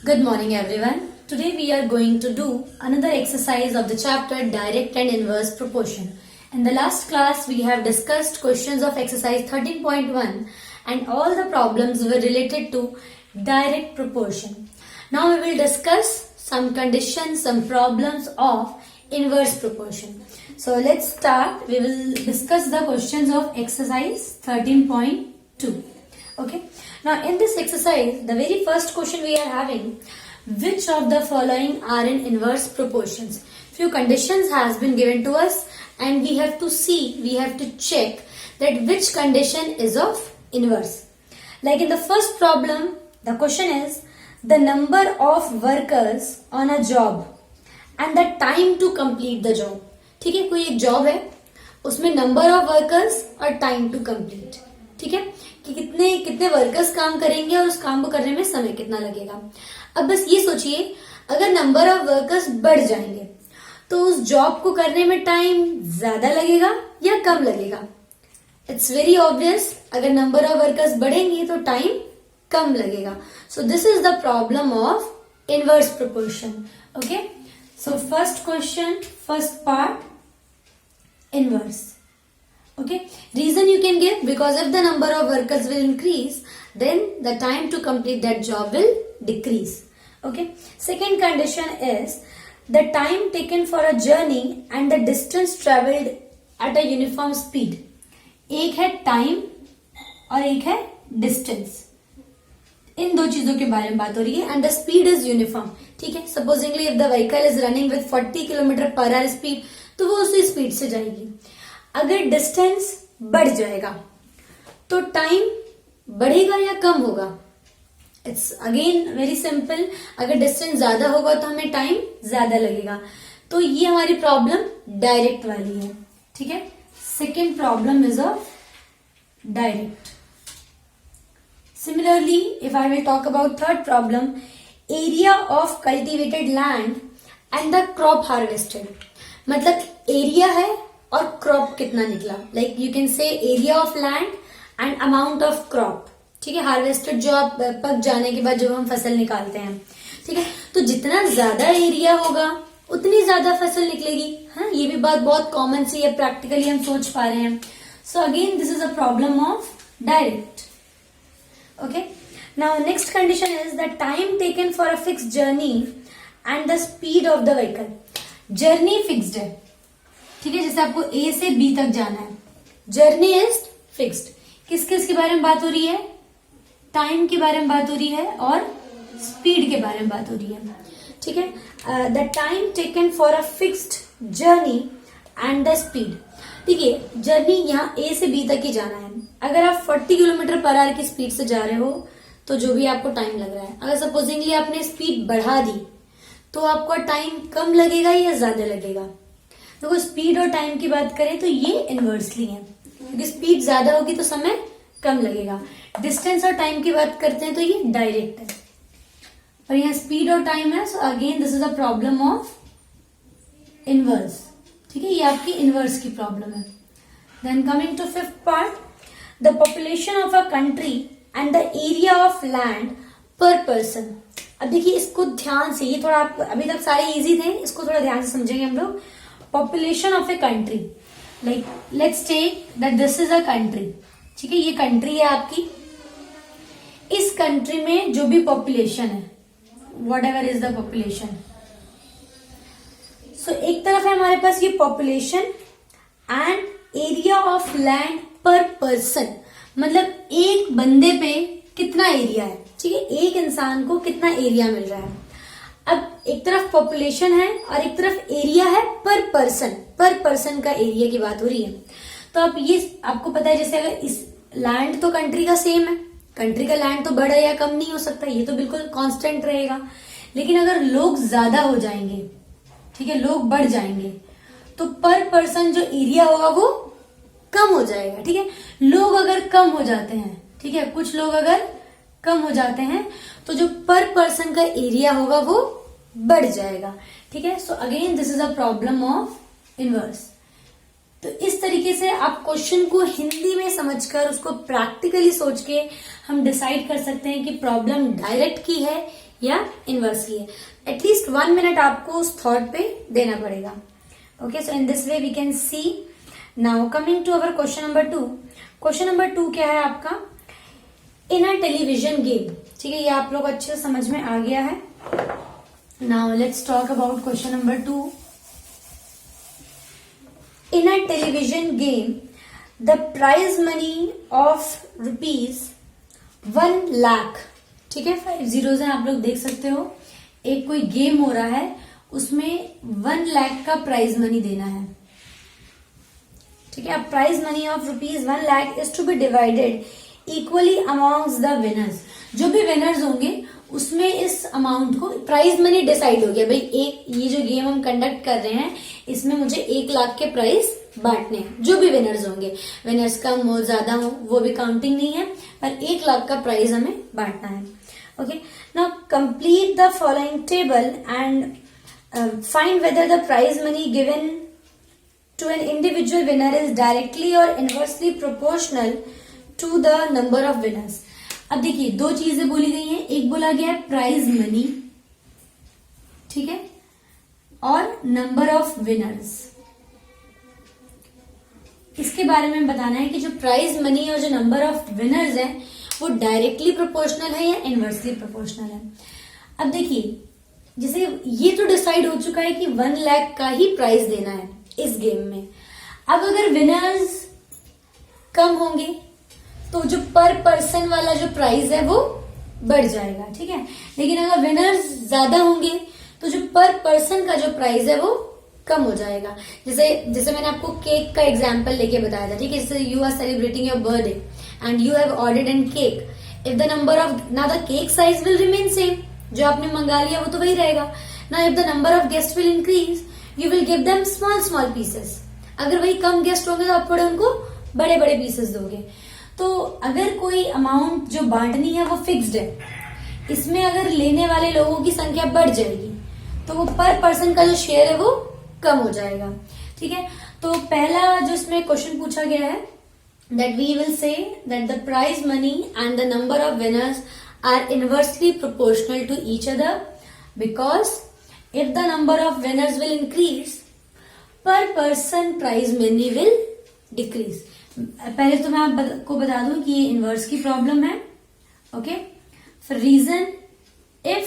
Good morning everyone. Today we are going to do another exercise of the chapter direct and inverse proportion. In the last class we have discussed questions of exercise 13.1 and all the problems were related to direct proportion. Now we will discuss some conditions, some problems of inverse proportion. So let's start. We will discuss the questions of exercise 13.2. Okay. Now in this exercise, the very first question we are having, which of the following are in inverse proportions? Few conditions has been given to us and we have to check that which condition is of inverse. Like in the first problem, the question is the number of workers on a job and the time to complete the job. ठीक है, कोई एक job है, उसमें number of workers और time to complete. ठीक है, कि कितने वर्कर्स काम करेंगे और उस काम को करने में समय कितना लगेगा. अब बस ये सोचिए, अगर नंबर ऑफ वर्कर्स बढ़ जाएंगे तो उस जॉब को करने में टाइम ज्यादा लगेगा या कम लगेगा. इट्स वेरी ऑब्वियस, अगर नंबर ऑफ वर्कर्स बढ़ेंगे तो टाइम कम लगेगा. सो this is the problem of inverse proportion. Okay, so first question, first part, inverse. Okay, reason you can give, because if the number of workers will increase, then the time to complete that job will decrease. Okay, second condition is the time taken for a journey and the distance traveled at a uniform speed. एक है time और एक है distance. इन दो चीजों के बारे में बात हो रही है. And the speed is uniform. ठीक है, supposedly if the vehicle is running with 40 kilometre per hour speed, तो वो उसी स्पीड से जाएगी. अगर डिस्टेंस बढ़ जाएगा तो टाइम बढ़ेगा या कम होगा. It's again very simple. अगर डिस्टेंस ज्यादा होगा तो हमें टाइम ज्यादा लगेगा. तो ये हमारी प्रॉब्लम डायरेक्ट वाली है. ठीक है, second problem is of direct. Similarly, if I will talk about third problem, area of cultivated land and the crop harvested. मतलब एरिया है और क्रॉप कितना निकला. Like you can say area of land and amount of crop. ठीक है, harvested जो आप पक जाने के बाद जो हम फसल निकालते हैं. ठीक है, तो जितना ज्यादा एरिया होगा उतनी ज्यादा फसल निकलेगी. हाँ, ये भी बात बहुत कॉमन सी है, प्रैक्टिकली हम सोच पा रहे हैं. सो again this is a problem of direct. Okay, now next condition is the time taken for a fixed journey and the speed of the vehicle. Journey fixed है. ठीक है, जैसे आपको A से B तक जाना है, जर्नी इज फिक्स्ड. किस किस के बारे में बात हो रही है? टाइम के बारे में बात हो रही है और स्पीड के बारे में बात हो रही है. ठीक है, the time taken for a fixed journey and the speed. देखिए, जर्नी यहाँ A से B तक ही जाना है. अगर आप 40 किलोमीटर पर आवर की स्पीड से जा रहे हो तो जो भी आपको टाइम लग रहा है, अगर सपोजिंगली आपने स्पीड बढ़ा दी तो आपको टाइम कम लगेगा या ज्यादा लगेगा. तो स्पीड और टाइम की बात करें तो ये इनवर्सली है, क्योंकि स्पीड ज्यादा होगी तो समय कम लगेगा. डिस्टेंस और टाइम की बात करते हैं तो ये डायरेक्ट है, और यहाँ स्पीड और टाइम है. So again this is a problem of inverse. ठीक है, ये आपकी इनवर्स की प्रॉब्लम है. Then coming to fifth part, the population of a country and the area of land per person. अब देखिए इसको ध्यान से, ये थोड़ा आप अभी तक सारे इजी थे, इसको थोड़ा ध्यान से समझेंगे हम लोग. Population of a country, like let's take that this is a country. ठीक है, ये कंट्री है आपकी. इस कंट्री में जो भी पॉपुलेशन है, whatever is the population, so एक तरफ है हमारे पास ये population and area of land per person. मतलब एक बंदे पे कितना एरिया है. ठीक है, एक इंसान को कितना एरिया मिल रहा है. अब एक तरफ पॉपुलेशन है और एक तरफ एरिया है पर पर्सन. पर पर्सन का एरिया की बात हो रही है. तो अब ये आपको पता है, जैसे अगर इस लैंड तो कंट्री का सेम है, कंट्री का लैंड तो बढ़ा या कम नहीं हो सकता, ये तो बिल्कुल कांस्टेंट रहेगा. लेकिन अगर लोग ज्यादा हो जाएंगे, ठीक है, लोग बढ़ जाएंगे, तो पर पर्सन जो एरिया होगा वो कम हो जाएगा. ठीक है, लोग अगर कम हो जाते हैं, ठीक है, कुछ लोग अगर कम हो जाते हैं तो जो पर पर्सन का एरिया होगा वो बढ़ जाएगा. ठीक है, so again this is a problem of inverse. तो इस तरीके से आप क्वेश्चन को हिंदी में समझकर उसको प्रैक्टिकली सोच के हम डिसाइड कर सकते हैं कि प्रॉब्लम डायरेक्ट की है या इनवर्सली है। एटलीस्ट 1 मिनट आपको उस थॉट पे देना पड़ेगा। Okay, so in this way we can see. Now coming to our question number 2। Question number 2 क्या है आपका? In a television game. ठीक है, ये आप लोग अच्छे से समझ में आ गया है। Now let's talk about question number 2। In a television game the prize money of ₹1,00,000। ठीक है, 5 zeros हैं, आप लोग देख सकते हो। एक कोई गेम हो रहा है, उसमें 1,00,000 का प्राइज मनी देना है। ठीक है, अब prize money of ₹1,00,000 is to be divided equally amongst the winners. जो भी विनर्स होंगे उसमें इस अमाउंट को, प्राइज मनी डिसाइड हो गया भाई, एक ये जो गेम हम कंडक्ट कर रहे हैं इसमें मुझे 1,00,000 के प्राइज बांटने हैं। जो भी विनर्स होंगे, विनर्स कम हो ज्यादा हो वो भी काउंटिंग नहीं है, पर 1,00,000 का प्राइज हमें बांटना है। Okay, now complete the following table and find whether the prize money given to an individual winner is directly or inversely proportional to the number of winners। अब देखिए, 2 चीजें बोली गई हैं। एक बोला गया है प्राइज मनी, ठीक है, और नंबर ऑफ विनर्स। इसके बारे में बताना है कि जो प्राइज मनी और जो नंबर ऑफ विनर्स है वो डायरेक्टली प्रोपोर्शनल है या इनवर्सली प्रोपोर्शनल है। अब देखिए, जैसे ये तो डिसाइड हो चुका है कि 1,00,000 का ही प्राइज देना है इस गेम में। अब अगर विनर्स कम होंगे तो जो पर पर्सन वाला जो प्राइस है वो बढ़ जाएगा। ठीक है, लेकिन अगर विनर्स ज्यादा होंगे तो जो पर पर्सन का जो प्राइस है वो कम हो जाएगा। जैसे मैंने आपको केक का एग्जांपल लेके बताया था। ठीक है, जैसे you are celebrating your birthday and you have ordered an cake. If the number of, ना the cake size will remain same, जो आपने मंगा लिया वो तो वही रहेगा ना। If the number of guest will increase you will give them small pieces. अगर वही कम गेस्ट होंगे तो आप थोड़े उनको बड़े बड़े पीसेस दोगे। तो अगर कोई अमाउंट जो बांटनी है वो फिक्स्ड है, इसमें अगर लेने वाले लोगों की संख्या बढ़ जाएगी तो वो पर पर्सन का जो शेयर है वो कम हो जाएगा। ठीक है, तो पहला जो इसमें क्वेश्चन पूछा गया है, that we will say that the prize money and the number of winners are inversely proportional to each other because if the number of winners will increase, per person prize money will decrease। पहले तो मैं आपको बता दूं कि ये inverse की problem है। Okay, for reason if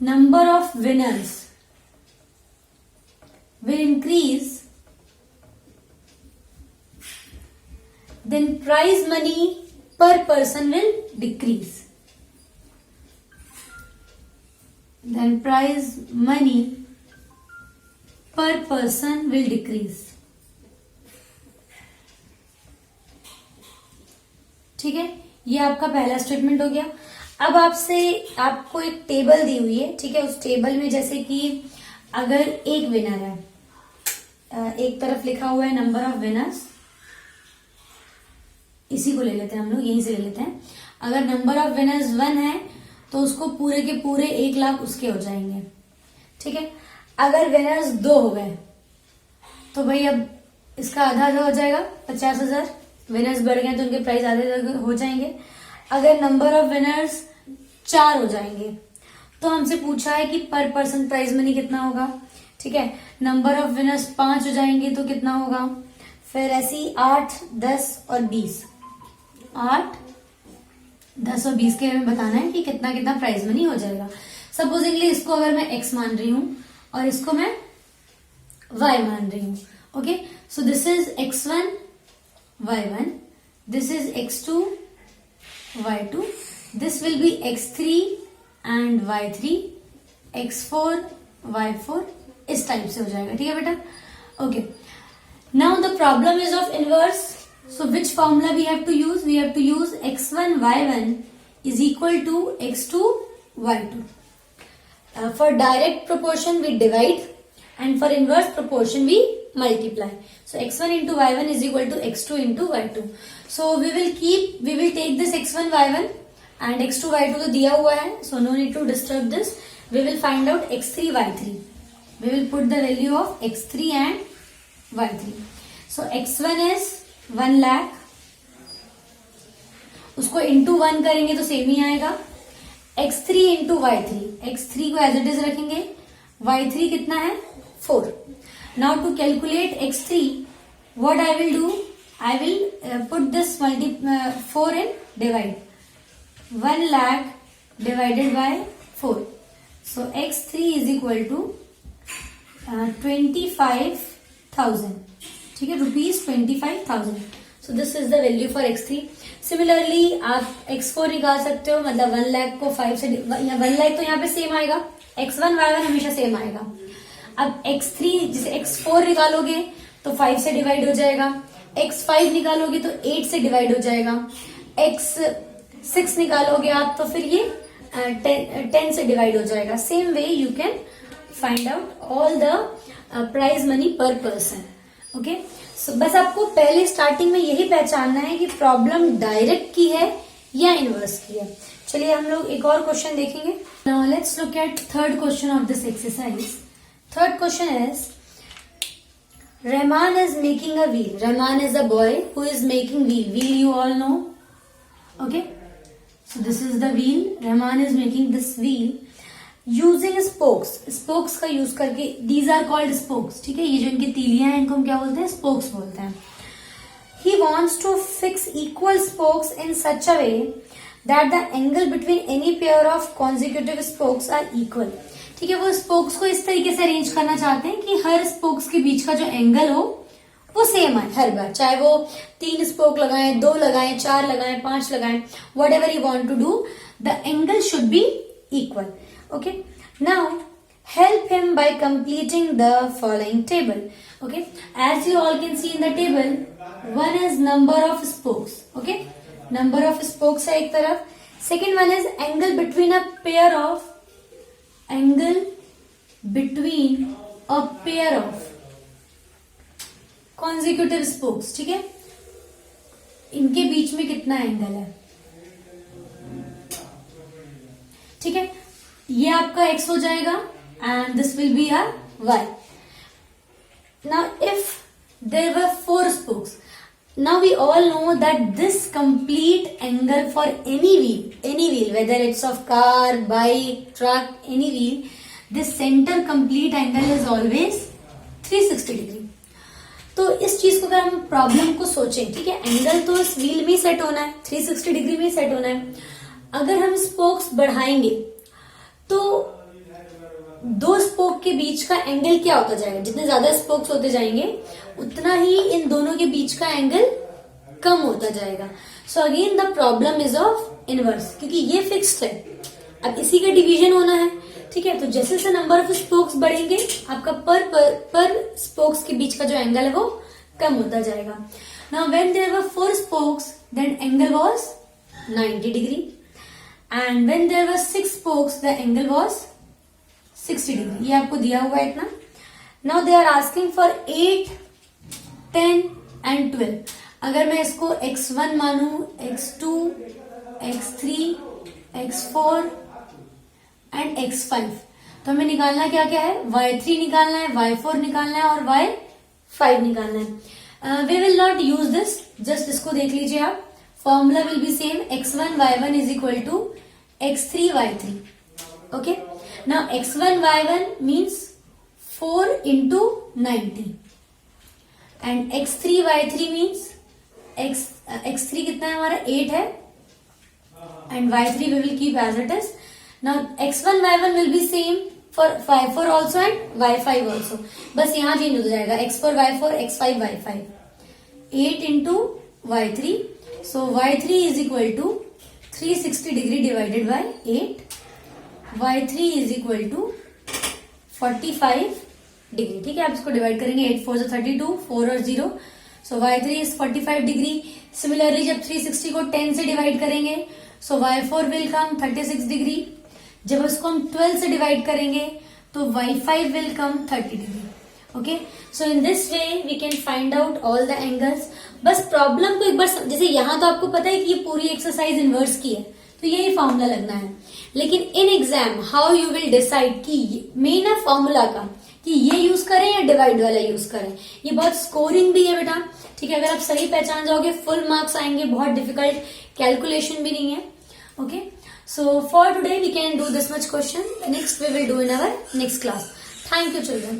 number of winners will increase then prize money per person will decrease। then prize money per person will decrease। ठीक है, ये आपका पहला स्टेटमेंट हो गया। अब आपको एक टेबल दी हुई है। ठीक है, उस टेबल में जैसे कि अगर एक विनर है, एक तरफ लिखा हुआ है नंबर ऑफ विनर्स, इसी को ले लेते हैं हम लोग, यहीं से ले लेते हैं। अगर नंबर ऑफ विनर्स 1 है तो उसको पूरे के पूरे 1,00,000 उसके हो जाएंगे। ठीक है, अगर विनर्स 2 हो गए तो भाई अब इसका आधा आधा हो जाएगा, 50,000। विनर्स बढ़ गए तो उनके प्राइस आधे हो जाएंगे। अगर नंबर ऑफ विनर्स 4 हो जाएंगे तो हमसे पूछा है कि पर पर्सन प्राइज मनी कितना होगा। ठीक है, नंबर ऑफ विनर्स 5 हो जाएंगे तो कितना होगा, फिर ऐसी 8, 10 और 20। 8, 10 और 20 के में बताना है कि कितना कितना प्राइज मनी हो जाएगा। सपोजिंगली इसको अगर मैं x मान रही हूं और इसको मैं y मान रही हूं। Okay, so this is x1 y1, this is x2 y2, this will be x3 and y3, x4 y4, इस टाइप से हो जाएगा। ठीक है बेटा, okay. Now the problem is of inverse. So which formula we have to use? We have to use x1 y1 is equal to x2 y2। For direct proportion we divide and for inverse proportion we multiply। So x1 into y1 is equal to x2 into y2। So we will take this x1 y1 and x2 y2 तो दिया हुआ है, so no need to disturb this। We will find out x3 y3। We will put the value of x3 and y3। So x1 is 1,00,000, उसको into 1 करेंगे तो same ही आएगा। x3 into y3, x3 को as it is रखेंगे, y3 कितना है 4. Now to calculate x3 what I will do, I will put this 4 in divide, 1 lakh divided by 4. So x3 is equal to 25,000. ठीक है, ₹25,000. So this is the value for x3. Similarly आप x4 निकाल सकते हो, मतलब 1 लाख को 5 से 1 लाख तो यहाँ पे सेम आएगा, x1 y1 हमेशा सेम आएगा. अब x3 जैसे x4 निकालोगे तो 5 से डिवाइड हो जाएगा, x5 निकालोगे तो 8 से डिवाइड हो जाएगा, x6 निकालोगे आप तो फिर ये 10 से डिवाइड हो जाएगा. Same way you can find out all the prize money per person. Okay, so बस आपको पहले स्टार्टिंग में यही पहचानना है कि प्रॉब्लम डायरेक्ट की है या इनवर्स की है. चलिए हम लोग एक और क्वेश्चन देखेंगे. Now let's look at third question of this exercise. Third question is Rahman is making a wheel. Rahman is a boy who is making wheel. Wheel you all know. Okay. So this is the wheel. Rahman is making this wheel using spokes. Spokes का use करके, these are called spokes. ठीक है, ये जो इनकी तीलियां हैं इनको हम क्या बोलते हैं, spokes बोलते हैं. He wants to fix equal spokes in such a way that the angle between any pair of consecutive spokes are equal. ठीक है, वो स्पोक्स को इस तरीके से अरेंज करना चाहते हैं कि हर स्पोक्स के बीच का जो एंगल हो वो सेम है हर बार, चाहे वो 3 स्पोक लगाएं, 2 लगाएं, 4 लगाएं, 5 लगाएं, whatever you want to do, the angle should be equal. Okay, now help him by completing the following table. Okay, as you all can see in the table, one is number of spokes. Okay, number of spokes है एक तरफ, second one is angle between a pair of consecutive spokes. ठीक है, इनके बीच में कितना angle है. ठीक है, ये आपका x हो जाएगा and this will be our y. Now if there were 4 spokes, now we all know that this complete angle for any wheel, whether it's of car, bike, truck, any wheel, this center complete angle is always 360 degree. तो इस चीज को अगर हम problem को सोचें, ठीक है, एंगल तो इस व्हील में ही सेट होना है, 360 डिग्री में ही सेट होना है. अगर हम स्पोक्स बढ़ाएंगे तो 2 स्पोक के बीच का एंगल क्या होता जाएगा, जितने ज्यादा स्पोक्स होते जाएंगे उतना ही इन दोनों के बीच का एंगल कम होता जाएगा. So again the problem is of inverse, क्योंकि ये फिक्स्ड है, अब इसी का डिवीजन होना है. ठीक है, तो जैसे जैसे नंबर ऑफ स्पोक्स बढ़ेंगे आपका पर स्पोक्स के बीच का जो एंगल है वो कम होता जाएगा. Now when there were 4 spokes then angle was 90 degree, and when there were 6 spokes the angle was 60 degree. ये आपको दिया हुआ है इतना. Now they are asking for 8, 10 and 12. अगर मैं इसको x1 मानू, x2, x3, x4 and x5, तो हमें निकालना क्या क्या है, y3 निकालना है, y4 निकालना है और y5 निकालना है. We will not use this, just इसको देख लीजिए आप. Formula will be same, x1 y1 is equal to x3 y3. Okay, now x1 y1 means 4 into 90 and x3 y3 means x3 कितना है हमारा 8 है and y3 we will keep as it is. Now x1 y1 will be same for y4 also and y5 also. बस यहाँ change हो जाएगा, x4 y4 x5 y5. 8 into y3, so y3 is equal to 360 degree divided by 8. y3 is equal to 45 degree. ठीक है, आप इसको divide करेंगे, 8 4 32, 4 और 0, सो y3 इज 45 डिग्री. सिमिलरली जब 360 को 10 से डिवाइड करेंगे सो y4 विल कम 36 डिग्री. जब उसको हम 12 से डिवाइड करेंगे तो y5 will come 30 degree. Okay, so in this way we can find out all the angles. बस प्रॉब्लम को एक बार, जैसे यहाँ तो आपको पता है कि ये पूरी एक्सरसाइज इनवर्स की है तो यही फॉर्मूला लगना है, लेकिन in exam how you will decide कि मेन है फॉर्मूला का कि ये यूज करें या डिवाइड वाला यूज करें. ये बहुत स्कोरिंग भी है बेटा. ठीक है, अगर आप सही पहचान जाओगे फुल मार्क्स आएंगे, बहुत डिफिकल्ट कैलकुलेशन भी नहीं है. Okay, So for today we can do this much question. The next we will do in our next class. Thank you children.